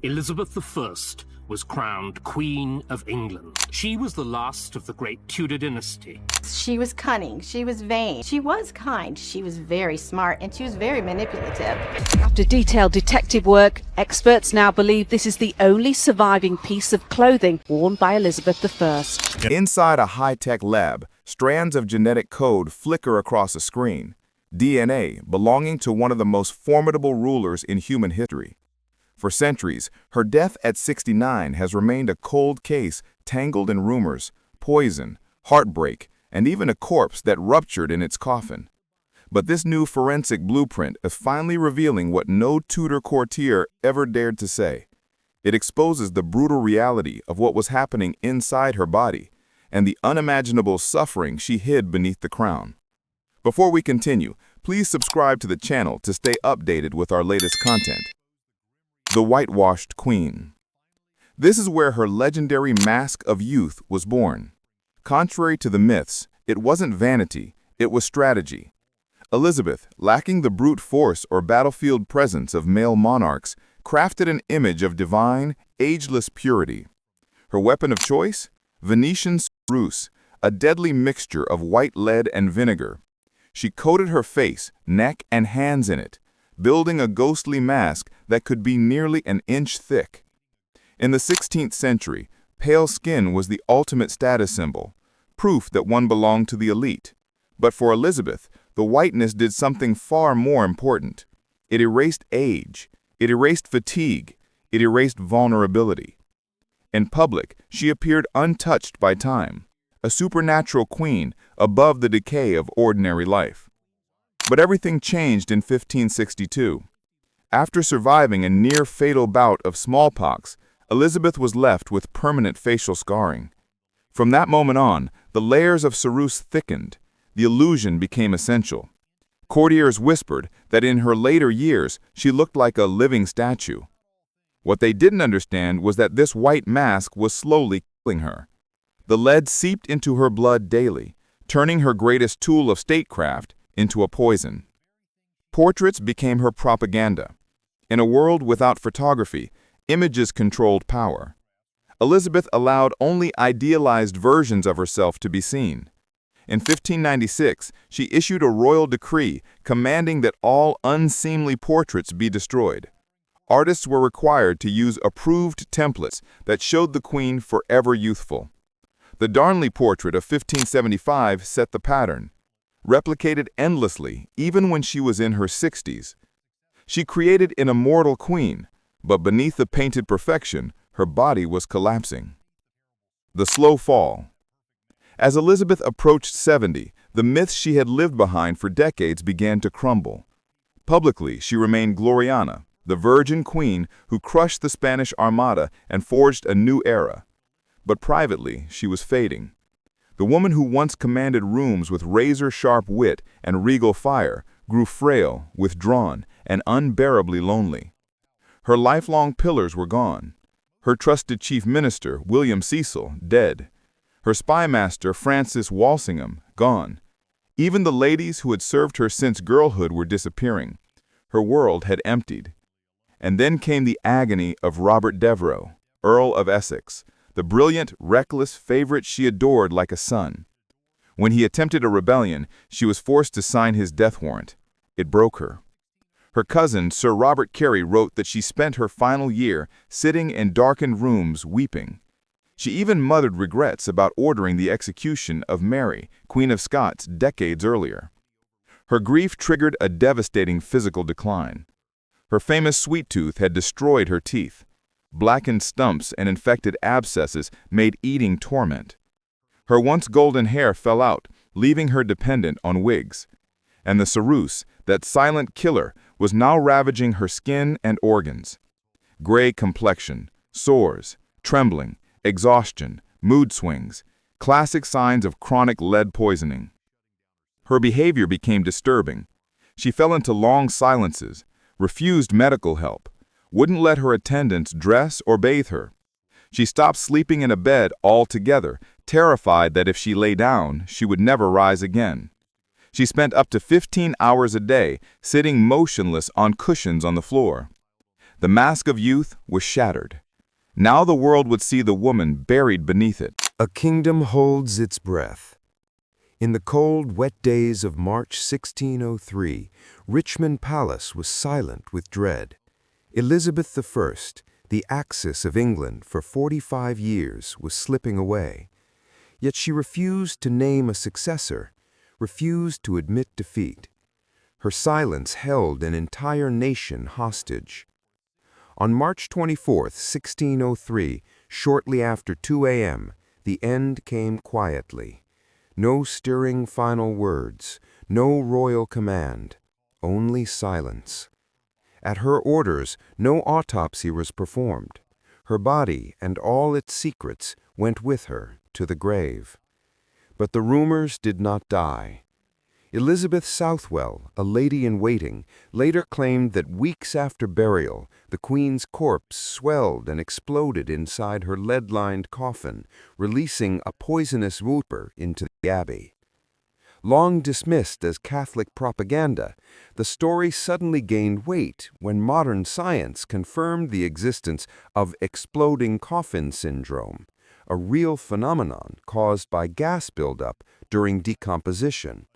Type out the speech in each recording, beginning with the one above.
Elizabeth I was crowned Queen of England. She was the last of the great Tudor dynasty. She was cunning, she was vain, she was kind, she was very smart, and she was very manipulative. After detailed detective work, experts now believe this is the only surviving piece of clothing worn by Elizabeth I. Inside a high-tech lab, strands of genetic code flicker across a screen. DNA belonging to one of the most formidable rulers in human history. For centuries, her death at 69 has remained a cold case tangled in rumors, poison, heartbreak, and even a corpse that ruptured in its coffin. But this new forensic blueprint is finally revealing what no Tudor courtier ever dared to say. It exposes the brutal reality of what was happening inside her body and the unimaginable suffering she hid beneath the crown. Before we continue, please subscribe to the channel to stay updated with our latest content. The Whitewashed Queen. This is where her legendary mask of youth was born. Contrary to the myths, it wasn't vanity, it was strategy. Elizabeth, lacking the brute force or battlefield presence of male monarchs, crafted an image of divine, ageless purity. Her weapon of choice? Venetian ceruse, a deadly mixture of white lead and vinegar. She coated her face, neck, and hands in it, building a ghostly mask that could be nearly an inch thick. In the 16th century, pale skin was the ultimate status symbol, proof that one belonged to the elite. But for Elizabeth, the whiteness did something far more important. It erased age, it erased fatigue, it erased vulnerability. In public, she appeared untouched by time, a supernatural queen above the decay of ordinary life. But everything changed in 1562. After surviving a near-fatal bout of smallpox, Elizabeth was left with permanent facial scarring. From that moment on, the layers of ceruse thickened. The illusion became essential. Courtiers whispered that in her later years, she looked like a living statue. What they didn't understand was that this white mask was slowly killing her. The lead seeped into her blood daily, turning her greatest tool of statecraft into a poison. Portraits became her propaganda. In a world without photography, images controlled power. Elizabeth allowed only idealized versions of herself to be seen. In 1596, she issued a royal decree commanding that all unseemly portraits be destroyed. Artists were required to use approved templates that showed the queen forever youthful. The Darnley portrait of 1575 set the pattern, replicated endlessly even when she was in her 60s. She created an immortal queen, but beneath the painted perfection, her body was collapsing. The slow fall. As Elizabeth approached 70, the myths she had lived behind for decades began to crumble. Publicly, she remained Gloriana, the virgin queen who crushed the Spanish Armada and forged a new era. But privately, she was fading. The woman who once commanded rooms with razor-sharp wit and regal fire grew frail, withdrawn, and unbearably lonely. Her lifelong pillars were gone. Her trusted chief minister, William Cecil, dead. Her spymaster, Francis Walsingham, gone. Even the ladies who had served her since girlhood were disappearing. Her world had emptied. And then came the agony of Robert Devereux, Earl of Essex, the brilliant, reckless favorite she adored like a son. When he attempted a rebellion, she was forced to sign his death warrant. It broke her. Her cousin, Sir Robert Carey, wrote that she spent her final year sitting in darkened rooms weeping. She even muttered regrets about ordering the execution of Mary, Queen of Scots, decades earlier. Her grief triggered a devastating physical decline. Her famous sweet tooth had destroyed her teeth. Blackened stumps and infected abscesses made eating torment. Her once golden hair fell out, leaving her dependent on wigs. And the ceruse, that silent killer, was now ravaging her skin and organs. Gray complexion, sores, trembling, exhaustion, mood swings, classic signs of chronic lead poisoning. Her behavior became disturbing. She fell into long silences, refused medical help, wouldn't let her attendants dress or bathe her. She stopped sleeping in a bed altogether, terrified that if she lay down, she would never rise again. She spent up to 15 hours a day sitting motionless on cushions on the floor. The mask of youth was shattered. Now the world would see the woman buried beneath it. A kingdom holds its breath. In the cold, wet days of March 1603, Richmond Palace was silent with dread. Elizabeth I, the axis of England for 45 years, was slipping away. Yet she refused to name a successor, refused to admit defeat. Her silence held an entire nation hostage. On March 24, 1603, shortly after 2 a.m., the end came quietly. No stirring final words, no royal command, only silence. At her orders, no autopsy was performed. Her body and all its secrets went with her to the grave. But the rumors did not die. Elizabeth Southwell, a lady-in-waiting, later claimed that weeks after burial, the Queen's corpse swelled and exploded inside her lead-lined coffin, releasing a poisonous vapor into the abbey. Long dismissed as Catholic propaganda, the story suddenly gained weight when modern science confirmed the existence of exploding coffin syndrome, a real phenomenon caused by gas buildup during decomposition.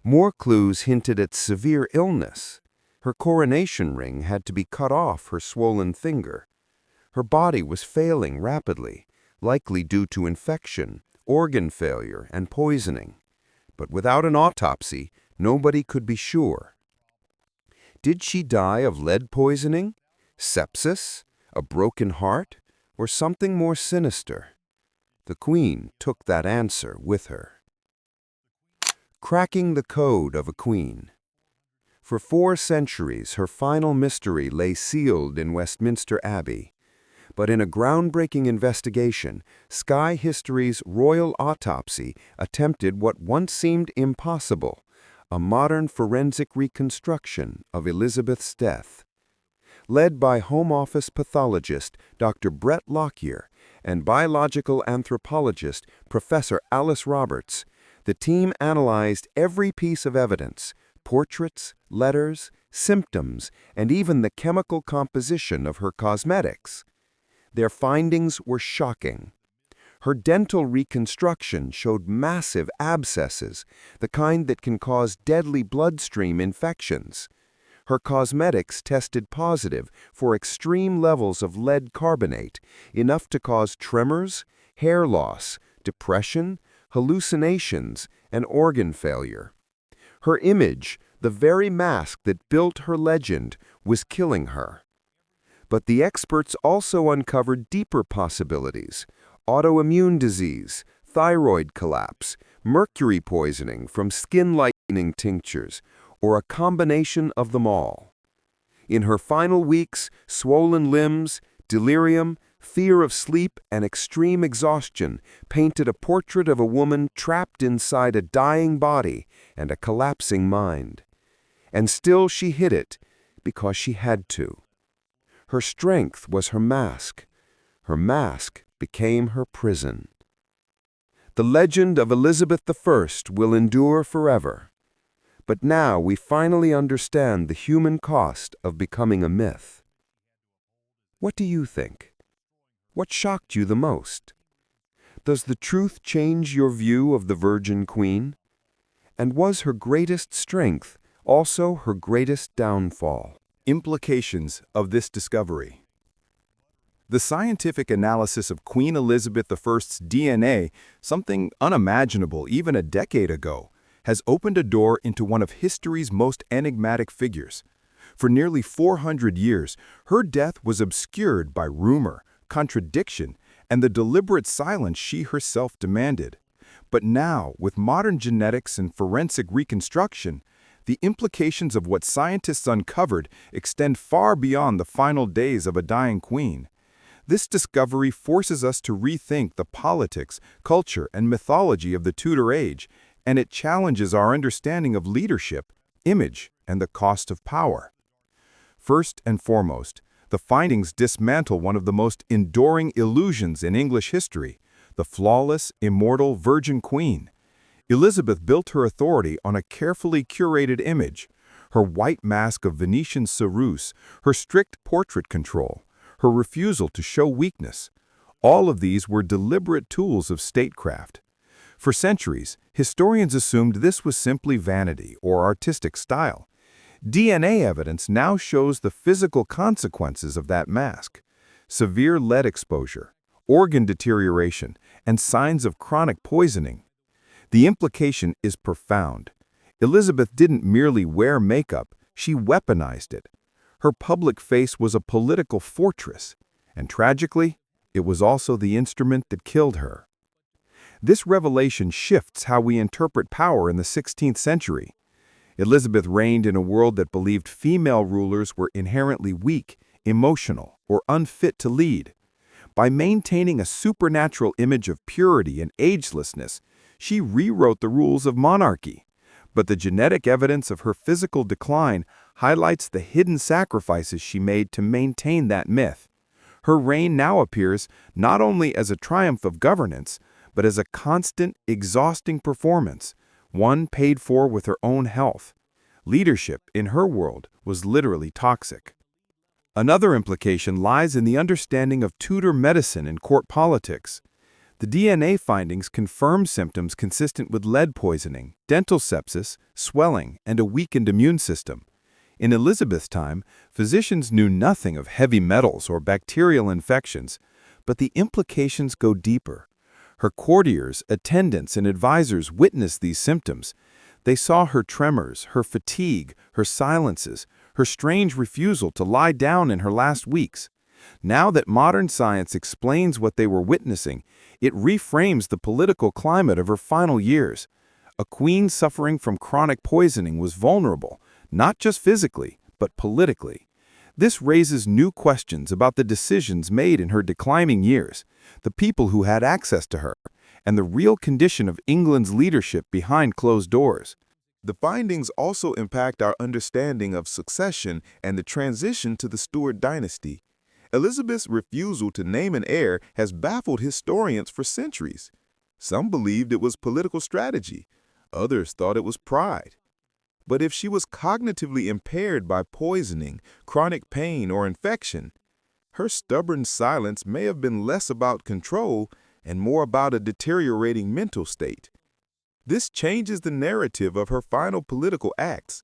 More clues hinted at severe illness. Her coronation ring had to be cut off her swollen finger. Her body was failing rapidly, likely due to infection, organ failure, and poisoning. But without an autopsy, nobody could be sure. Did she die of lead poisoning, sepsis, a broken heart, or something more sinister? The Queen took that answer with her. Cracking the code of a queen. For 4 centuries, her final mystery lay sealed in Westminster Abbey. But in a groundbreaking investigation, Sky History's Royal Autopsy attempted what once seemed impossible, a modern forensic reconstruction of Elizabeth's death. Led by Home Office pathologist Dr. Brett Lockyer and biological anthropologist Professor Alice Roberts, the team analyzed every piece of evidence, portraits, letters, symptoms, and even the chemical composition of her cosmetics. Their findings were shocking. Her dental reconstruction showed massive abscesses, the kind that can cause deadly bloodstream infections. Her cosmetics tested positive for extreme levels of lead carbonate, enough to cause tremors, hair loss, depression, hallucinations, and organ failure. Her image, the very mask that built her legend, was killing her. But the experts also uncovered deeper possibilities: autoimmune disease, thyroid collapse, mercury poisoning from skin lightening tinctures, or a combination of them all. In her final weeks, swollen limbs, delirium, fear of sleep, and extreme exhaustion painted a portrait of a woman trapped inside a dying body and a collapsing mind. And still she hid it, because she had to. Her strength was her mask. Her mask became her prison. The legend of Elizabeth I will endure forever. But now we finally understand the human cost of becoming a myth. What do you think? What shocked you the most? Does the truth change your view of the Virgin Queen? And was her greatest strength also her greatest downfall? Implications of this discovery. The scientific analysis of Queen Elizabeth I's DNA, something unimaginable even a decade ago, has opened a door into one of history's most enigmatic figures. For nearly 400 years, her death was obscured by rumor, contradiction, and the deliberate silence she herself demanded. But now, with modern genetics and forensic reconstruction, the implications of what scientists uncovered extend far beyond the final days of a dying queen. This discovery forces us to rethink the politics, culture, and mythology of the Tudor age, and it challenges our understanding of leadership, image, and the cost of power. First and foremost, the findings dismantle one of the most enduring illusions in English history, the flawless, immortal Virgin Queen. Elizabeth built her authority on a carefully curated image. her white mask of Venetian ceruse, her strict portrait control, her refusal to show weakness. All of these were deliberate tools of statecraft. For centuries, historians assumed this was simply vanity or artistic style. DNA evidence now shows the physical consequences of that mask: severe lead exposure, organ deterioration, and signs of chronic poisoning. The implication is profound. Elizabeth didn't merely wear makeup, she weaponized it. Her public face was a political fortress, and tragically, it was also the instrument that killed her. This revelation shifts how we interpret power in the 16th century. Elizabeth reigned in a world that believed female rulers were inherently weak, emotional, or unfit to lead. By maintaining a supernatural image of purity and agelessness, she rewrote the rules of monarchy. But the genetic evidence of her physical decline highlights the hidden sacrifices she made to maintain that myth. Her reign now appears not only as a triumph of governance, but as a constant, exhausting performance, one paid for with her own health. Leadership, in her world, was literally toxic. Another implication lies in the understanding of Tudor medicine and court politics. The DNA findings confirm symptoms consistent with lead poisoning, dental sepsis, swelling, and a weakened immune system. In Elizabeth's time, physicians knew nothing of heavy metals or bacterial infections, but the implications go deeper. Her courtiers, attendants, and advisors witnessed these symptoms. They saw her tremors, her fatigue, her silences, her strange refusal to lie down in her last weeks. Now that modern science explains what they were witnessing, it reframes the political climate of her final years. A queen suffering from chronic poisoning was vulnerable, not just physically, but politically. This raises new questions about the decisions made in her declining years, the people who had access to her, and the real condition of England's leadership behind closed doors. The findings also impact our understanding of succession and the transition to the Stuart dynasty. Elizabeth's refusal to name an heir has baffled historians for centuries. Some believed it was political strategy. Others thought it was pride. But if she was cognitively impaired by poisoning, chronic pain, or infection, her stubborn silence may have been less about control and more about a deteriorating mental state. This changes the narrative of her final political acts.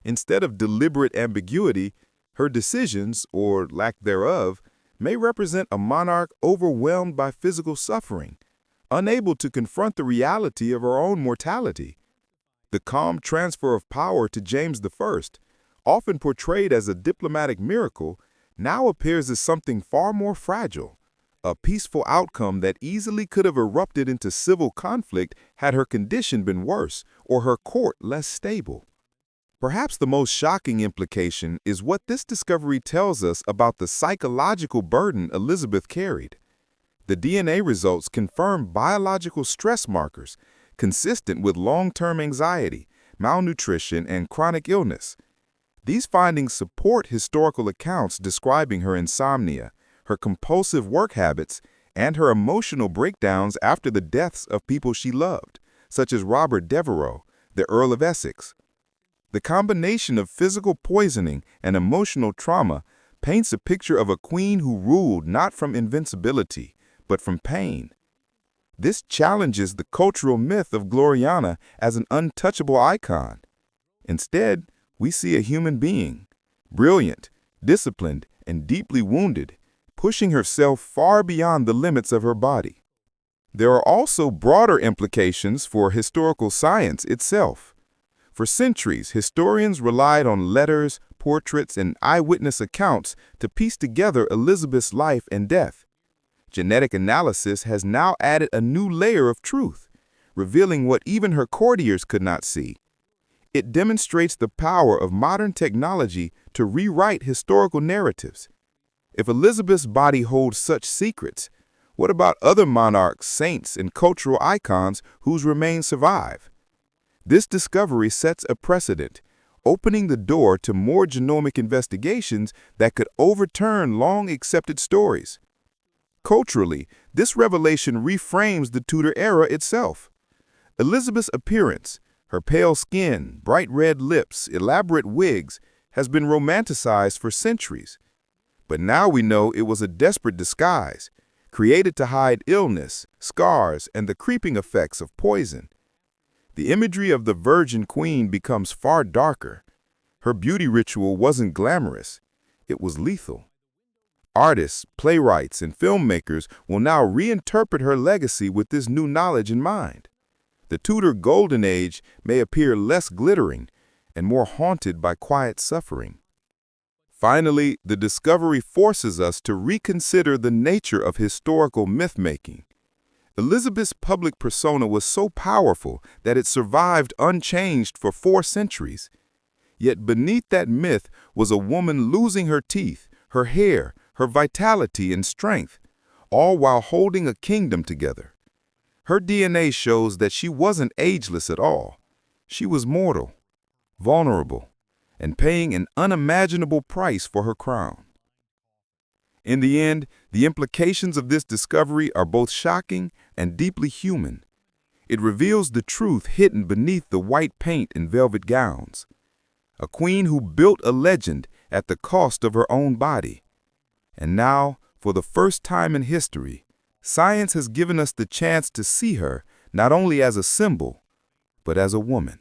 Instead of deliberate ambiguity, her decisions, or lack thereof, may represent a monarch overwhelmed by physical suffering, unable to confront the reality of her own mortality. The calm transfer of power to James I, often portrayed as a diplomatic miracle, now appears as something far more fragile, a peaceful outcome that easily could have erupted into civil conflict had her condition been worse or her court less stable. Perhaps the most shocking implication is what this discovery tells us about the psychological burden Elizabeth carried. The DNA results confirm biological stress markers consistent with long-term anxiety, malnutrition, and chronic illness. These findings support historical accounts describing her insomnia, her compulsive work habits, and her emotional breakdowns after the deaths of people she loved, such as Robert Devereux, the Earl of Essex. The combination of physical poisoning and emotional trauma paints a picture of a queen who ruled not from invincibility, but from pain. This challenges the cultural myth of Gloriana as an untouchable icon. Instead, we see a human being, brilliant, disciplined, and deeply wounded, pushing herself far beyond the limits of her body. There are also broader implications for historical science itself. For centuries, historians relied on letters, portraits, and eyewitness accounts to piece together Elizabeth's life and death. Genetic analysis has now added a new layer of truth, revealing what even her courtiers could not see. It demonstrates the power of modern technology to rewrite historical narratives. If Elizabeth's body holds such secrets, what about other monarchs, saints, and cultural icons whose remains survive? This discovery sets a precedent, opening the door to more genomic investigations that could overturn long-accepted stories. Culturally, this revelation reframes the Tudor era itself. Elizabeth's appearance, Her pale skin, bright red lips, elaborate wigs has been romanticized for centuries. But now we know it was a desperate disguise, created to hide illness, scars, and the creeping effects of poison. The imagery of the Virgin Queen becomes far darker. Her beauty ritual wasn't glamorous, it was lethal. Artists, playwrights, and filmmakers will now reinterpret her legacy with this new knowledge in mind. The Tudor Golden Age may appear less glittering and more haunted by quiet suffering. Finally, the discovery forces us to reconsider the nature of historical myth-making. Elizabeth's public persona was so powerful that it survived unchanged for 4 centuries. Yet beneath that myth was a woman losing her teeth, her hair, her vitality and strength, all while holding a kingdom together. Her DNA shows that she wasn't ageless at all. She was mortal, vulnerable, and paying an unimaginable price for her crown. In the end, the implications of this discovery are both shocking and deeply human. It reveals the truth hidden beneath the white paint and velvet gowns. A queen who built a legend at the cost of her own body. And now, for the first time in history, science has given us the chance to see her not only as a symbol, but as a woman.